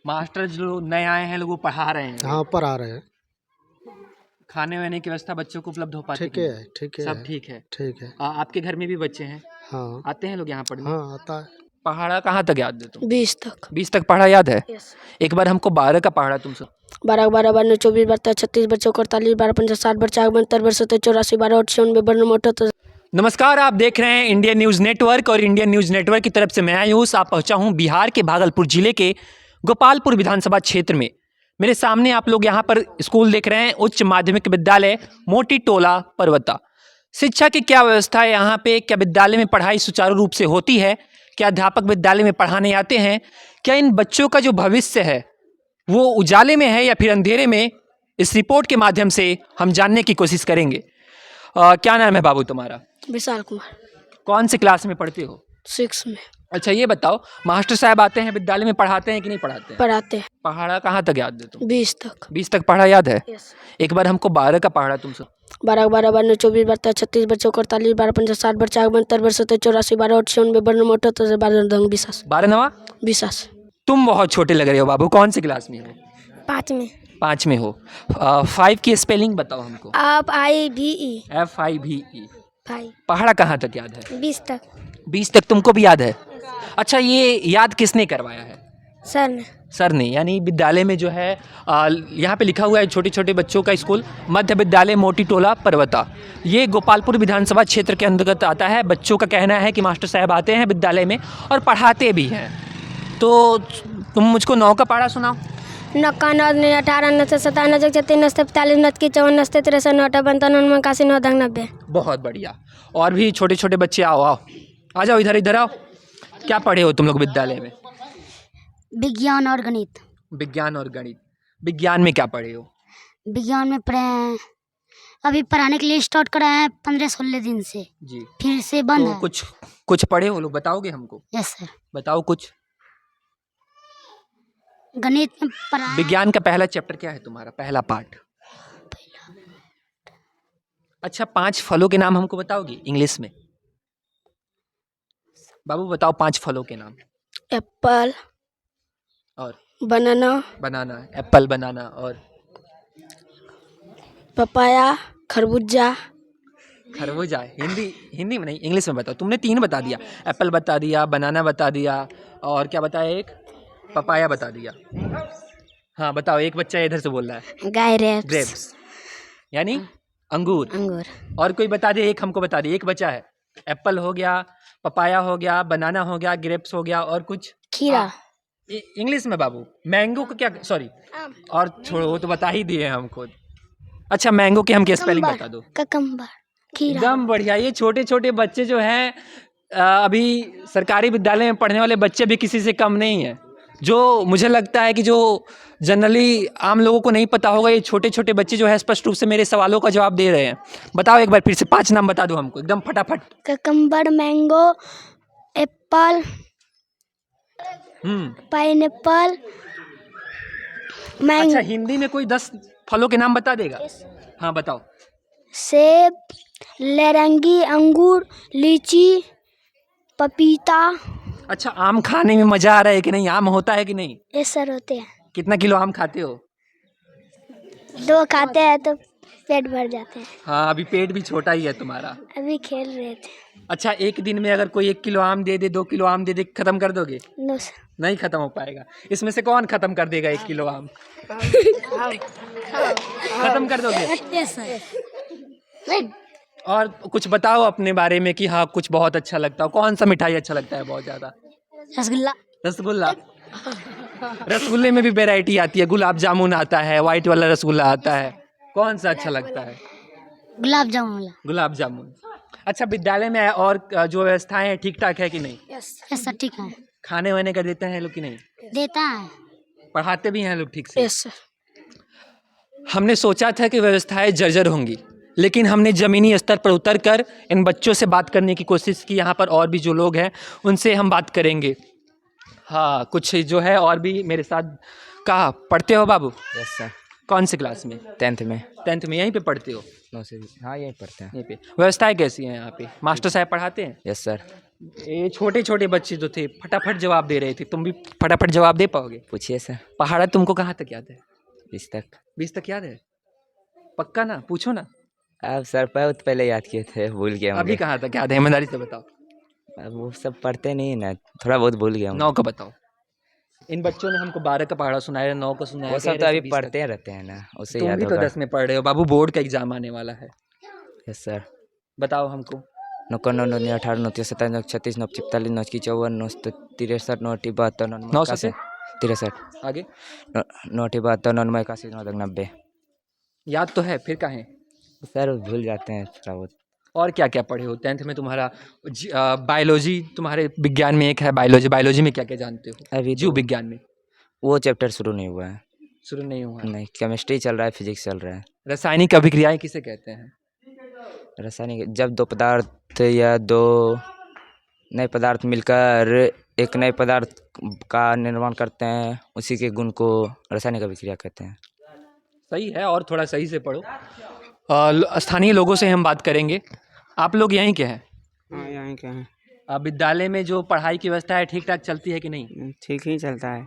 Master जो नए आए हैं लोग वो पढ़ा रहे हैं। हाँ पढ़ा रहे हैं। खाने वाने की व्यवस्था बच्चों को उपलब्ध हो पाती ठीक है, ठीक है, सब ठीक है। ठीक है। आपके घर में भी बच्चे हैं? हाँ आते हैं लोग यहाँ पढ़ने? हाँ आता है। पहाड़ा कहाँ तक याद है तुम? 20 तक। 20 तक पढ़ा याद है? यस। एक बार हमको 12 का पढ़ा तुम सब। 12 12 12 24 12 36 बच्चों को 48 12 50 60 12 72 12 84 12 98 92 98। नमस्कार, आप देख रहे हैं इंडियन न्यूज़ नेटवर्क और इंडियन न्यूज़ नेटवर्क की तरफ से मैं आयुष आप पहुंचा हूं बिहार के भागलपुर जिले के गोपालपुर विधानसभा क्षेत्र में। मेरे सामने आप लोग यहां पर स्कूल देख रहे हैं, उच्च माध्यमिक विद्यालय मोटी टोला पर्वता। शिक्षा की क्या व्यवस्था है यहाँ पे? क्या विद्यालय में पढ़ाई सुचारू रूप से होती है? क्या अध्यापक विद्यालय में पढ़ाने आते हैं? क्या इन बच्चों का जो भविष्य है वो उजाले में है या फिर अंधेरे में? इस रिपोर्ट के माध्यम से हम जानने की कोशिश करेंगे। क्या नाम है बाबू तुम्हारा? विशाल कुमार। कौन से क्लास में पढ़ते हो? 6 में। अच्छा ये बताओ, मास्टर साहब आते हैं विद्यालय में पढ़ाते हैं कि नहीं पढ़ाते हैं? पढ़ाते हैं। पहाड़ा कहाँ तक याद है तुम? 20 तक। 20 तक पढ़ा याद है? यस। एक बार हमको 12 का पढ़ा तुम सब। 12 12 12 24 12 36 बच्चों को 48 12 50 60 12 72 12 84 12 98 92 98 12 20। 12 नवा? 20। तुम बहुत छोटे लग रहे हो बाबू, कौन सी क्लास में हो? 5 में। 5 में हो। 5 की स्पेलिंग बताओ हमको। FIVE। FIVE। 5। पहाड़ा कहाँ तक याद है? 20 तक। 20 तक तुमको भी याद है? अच्छा ये याद किसने करवाया है? सर ने। सर ने, यानी विद्यालय में जो है यहाँ पे लिखा हुआ है छोटे छोटे बच्चों का स्कूल मध्य विद्यालय मोटी टोला पर्वता। ये गोपालपुर विधानसभा क्षेत्र के अंतर्गत आता है। बच्चों का कहना है कि मास्टर साहब आते हैं विद्यालय में और पढ़ाते भी हैं। तो तुम मुझको 9 का पढ़ा सुनाओ। 9 का 9 18 9 57 9 36 9 45 9 की 54 9 63 9 55 9 81 9 90। बहुत बढ़िया। और भी छोटे छोटे बच्चे आओ आओ आ जाओ, इधर इधर आओ। क्या पढ़े हो तुम लोग विद्यालय में? विज्ञान और गणित। विज्ञान और गणित। विज्ञान में क्या पढ़े हो? विज्ञान में पढ़े हैं, अभी पढ़ाने के लिए स्टार्ट करा है 15-16 दिन से, जी। फिर से बंद तो है। कुछ पढ़े हो लोग, बताओगे हमको? Yes sir. बताओ कुछ। गणित में पढ़ा। विज्ञान का पहला चैप्टर क्या है तुम्हारा, पहला पार्ट? अच्छा 5 फलों के नाम हमको बताओगे इंग्लिश में? बाबू बताओ 5 फलों के नाम। एप्पल और बनाना बनाना, एप्पल बनाना और पपाया खरबूजा। खरबूजा। हिंदी में नहीं, इंग्लिश में बताओ। तुमने 3 बता दिया, एप्पल बता दिया, बनाना बता दिया और क्या बताया, एक पपाया बता दिया। हाँ बताओ, एक बच्चा इधर से बोल रहा है। ग्रेप्स यानी अंगूर। अंगूर। और कोई बता दे, एक हमको बता दे, एक बचा है। एप्पल हो गया, पपाया हो गया, बनाना हो गया, ग्रेप्स हो गया और कुछ खीरा। इंग्लिश में बाबू। मैंगो को क्या, सॉरी और छोड़ो, वो तो बता ही दिए हमको। अच्छा मैंगो के हमके स्पेलिंग बता दो। ककम्बर। खीरा। एकदम बढ़िया। ये छोटे छोटे बच्चे जो हैं अभी सरकारी विद्यालय में पढ़ने वाले बच्चे भी किसी से कम नहीं है। जो मुझे लगता है कि जो जनरली आम लोगों को नहीं पता होगा, ये छोटे छोटे बच्चे जो है स्पष्ट रूप से मेरे सवालों का जवाब दे रहे हैं। बताओ एक बार फिर से 5 नाम बता दो हमको एकदम फटाफट। ककम्बर, मैंगो, एप्पल, पाइनएप्पल, अच्छा हिंदी में कोई 10 फलों के नाम बता देगा? हाँ बताओ। सेब, नारंगी, अंगूर, लीची, पपीता। अच्छा आम खाने में मजा आ रहा है कि नहीं? आम होता है कि नहीं? ये सर होते हैं। कितना किलो आम खाते हो? 2 खाते हैं तो पेट भर जाते हैं। हाँ अभी पेट भी छोटा ही है तुम्हारा। अभी खेल रहे थे। अच्छा एक दिन में अगर कोई 1 किलो आम दे दे, 2 किलो आम दे दे, खत्म कर दोगे? No sir. नहीं खत्म हो पाएगा। इसमें से कौन खत्म कर देगा 1 किलो आम? खत्म कर दोगे? Yes sir. और कुछ बताओ अपने बारे में कि हाँ कुछ बहुत अच्छा लगता हो। कौन सा मिठाई अच्छा लगता है बहुत ज्यादा? रसगुल्ला। रसगुल्ला। रसगुल्ले में भी वैरायटी आती है, गुलाब जामुन आता है, व्हाइट वाला रसगुल्ला आता है। कौन सा अच्छा लगता है? गुलाब जामुन। गुलाब जामुन। अच्छा विद्यालय में और जो व्यवस्थाएं हैं ठीक ठाक है कि नहीं? यस सर ठीक है। खाने वाने का देते हैं लोग कि नहीं? देता है। पढ़ाते भी हैं लोग ठीक से? Yes sir. हमने सोचा था कि व्यवस्थाएं जर्जर होंगी, लेकिन हमने ज़मीनी स्तर पर उतरकर इन बच्चों से बात करने की कोशिश की। यहाँ पर और भी जो लोग हैं उनसे हम बात करेंगे। हाँ कुछ जो है और भी मेरे साथ। कहाँ पढ़ते हो बाबू? Yes sir. कौन सी क्लास में? 10th में। 10th में। यहीं पे पढ़ते हो? 9 से। हाँ यहीं पढ़ते हैं। यहीं पे। व्यवस्थाएं कैसी हैं यहाँ पे? मास्टर साहब पढ़ाते हैं? Yes sir. ये छोटे छोटे बच्चे जो थे फटाफट जवाब दे रहे थे, तुम भी फटाफट जवाब दे पाओगे? पूछिए सर। पहाड़ा तुमको कहाँ तक याद है? 20 तक। 20 तक याद है? पक्का ना? पूछो ना। अब सर बहुत पहले याद किए थे, भूल गया अभी मुझे। कहाँ तक याद है, ईमानदारी से बताओ। अब वो सब पढ़ते नहीं ना, थोड़ा बहुत भूल गया 9 का बताओ। इन बच्चों ने हमको 12 का पहाड़ा सुनाया, 9 का सुनाया, वो कह सब रहे तो अभी 20 तक। पढ़ते रहते हैं ना, उससे तुम याद भी तो होगा। 10 में पढ़ रहे हो बाबू, बोर्ड का एग्जाम आने वाला है। Yes sir. बताओ हमको। 9 9 9 9 18 9 27 9 36 9 44 9 54 9 63 9 72 9 9 81 से 63 आगे 9 72 9 81 9 90। याद तो है, फिर कहाँ है? सर भूल जाते हैं थोड़ा बहुत। और क्या क्या पढ़े हो? 10th में तुम्हारा बायोलॉजी, तुम्हारे विज्ञान में एक है बायोलॉजी, बायोलॉजी में क्या क्या जानते हो? अभी जीव तो विज्ञान में वो चैप्टर शुरू नहीं हुआ है। शुरू नहीं हुआ है। नहीं, केमिस्ट्री चल रहा है, फिजिक्स चल रहा है। रासायनिक अभिक्रियाएं किसे कहते हैं? रासायनिक जब दो पदार्थ या दो नए पदार्थ मिलकर एक नए पदार्थ का निर्माण करते हैं, उसी के गुण को रासायनिक अभिक्रिया कहते हैं। सही है, और थोड़ा सही से पढ़ो। स्थानीय लोगों से हम बात करेंगे। आप लोग यहीं के हैं? हाँ यहाँ क्या है, विद्यालय में जो पढ़ाई की व्यवस्था है ठीक ठाक चलती है कि नहीं? ठीक ही चलता है।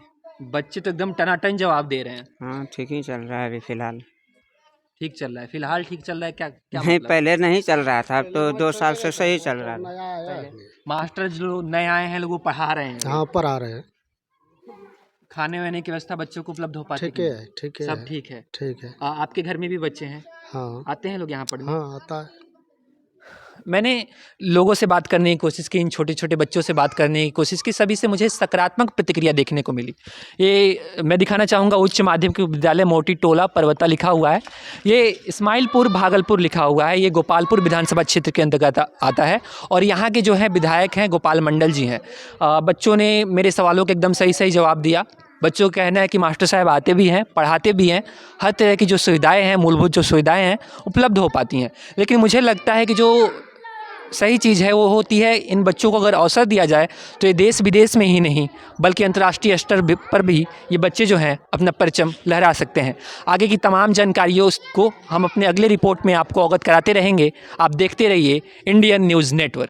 बच्चे तो एकदम टनाटन जवाब दे रहे हैं। हाँ ठीक ही चल रहा है अभी फिलहाल। ठीक चल रहा है फिलहाल? ठीक चल रहा है क्या क्या नहीं मतलब? पहले नहीं चल रहा था, अब तो 2 साल से सही चल रहा है। मास्टर जो नए आए हैं लोग वो पढ़ा रहे हैं? हाँ पढ़ा रहे हैं। खाने वाने की व्यवस्था बच्चों को उपलब्ध हो पाती ठीक है? है, ठीक है, सब ठीक है। ठीक है। आपके घर में भी बच्चे हैं? हाँ आते हैं लोग यहाँ पढ़ने? हाँ आता है। मैंने लोगों से बात करने की कोशिश की, इन छोटे छोटे बच्चों से बात करने की कोशिश की, सभी से मुझे सकारात्मक प्रतिक्रिया देखने को मिली। ये मैं दिखाना चाहूँगा, उच्च माध्यमिक विद्यालय मोटी टोला परवता लिखा हुआ है, ये इस्माइलपुर भागलपुर लिखा हुआ है, ये गोपालपुर विधानसभा क्षेत्र के अंतर्गत आता है और यहाँ के जो हैं विधायक हैं गोपाल मंडल जी हैं। बच्चों ने मेरे सवालों के एकदम सही सही जवाब दिया। बच्चों का कहना है कि मास्टर साहब आते भी हैं, पढ़ाते भी हैं, हर तरह की जो सुविधाएं हैं, मूलभूत जो सुविधाएं हैं उपलब्ध हो पाती हैं। लेकिन मुझे लगता है कि जो सही चीज़ है वो होती है, इन बच्चों को अगर अवसर दिया जाए तो ये देश विदेश में ही नहीं बल्कि अंतर्राष्ट्रीय स्तर पर भी ये बच्चे जो हैं अपना परचम लहरा सकते हैं। आगे की तमाम जानकारियों को हम अपने अगले रिपोर्ट में आपको अवगत कराते रहेंगे। आप देखते रहिए इंडियन न्यूज़ नेटवर्क।